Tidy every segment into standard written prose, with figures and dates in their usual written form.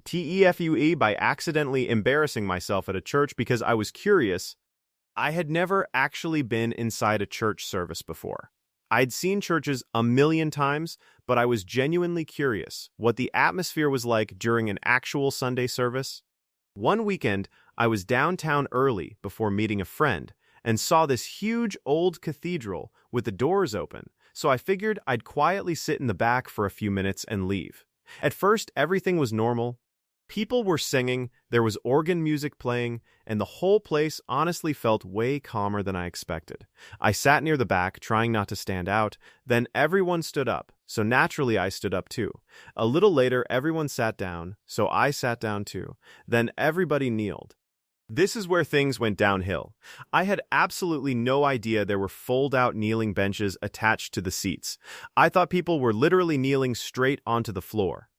TEFUE by accidentally embarrassing myself at a church because I was curious. I had never actually been inside a church service before. I'd seen churches a million times, but I was genuinely curious what the atmosphere was like during an actual Sunday service. One weekend, I was downtown early before meeting a friend and saw this huge old cathedral with the doors open, so I figured I'd quietly sit in the back for a few minutes and leave. At first, everything was normal. People were singing, there was organ music playing, and the whole place honestly felt way calmer than I expected. I sat near the back, trying not to stand out. Then everyone stood up, so naturally I stood up too. A little later, everyone sat down, so I sat down too. Then everybody kneeled. This is where things went downhill. I had absolutely no idea there were fold-out kneeling benches attached to the seats. I thought people were literally kneeling straight onto the floor.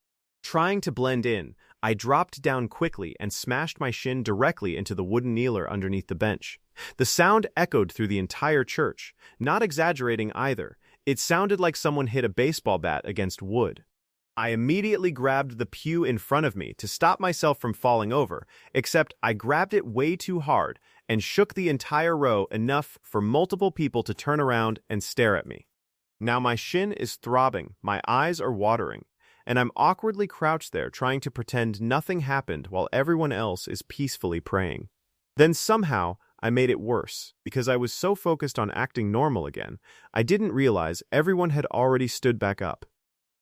Trying to blend in, I dropped down quickly and smashed my shin directly into the wooden kneeler underneath the bench. The sound echoed through the entire church, not exaggerating either. It sounded like someone hit a baseball bat against wood. I immediately grabbed the pew in front of me to stop myself from falling over, except I grabbed it way too hard and shook the entire row enough for multiple people to turn around and stare at me. Now my shin is throbbing, my eyes are watering, and I'm awkwardly crouched there trying to pretend nothing happened while everyone else is peacefully praying. Then somehow, I made it worse. Because I was so focused on acting normal again, I didn't realize everyone had already stood back up.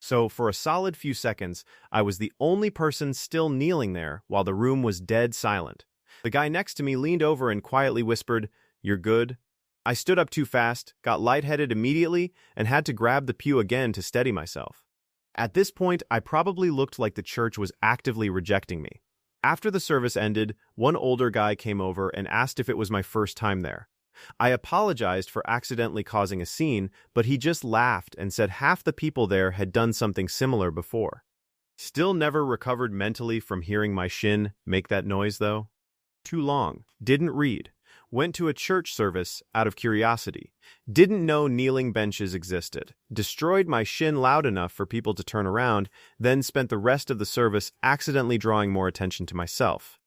So for a solid few seconds, I was the only person still kneeling there while the room was dead silent. The guy next to me leaned over and quietly whispered, "You're good?" I stood up too fast, got lightheaded immediately, and had to grab the pew again to steady myself. At this point, I probably looked like the church was actively rejecting me. After the service ended, one older guy came over and asked if it was my first time there. I apologized for accidentally causing a scene, but he just laughed and said half the people there had done something similar before. Still never recovered mentally from hearing my shin make that noise, though. Too long. Didn't read. Went to a church service out of curiosity. Didn't know kneeling benches existed. Destroyed my shin loud enough for people to turn around, then spent the rest of the service accidentally drawing more attention to myself.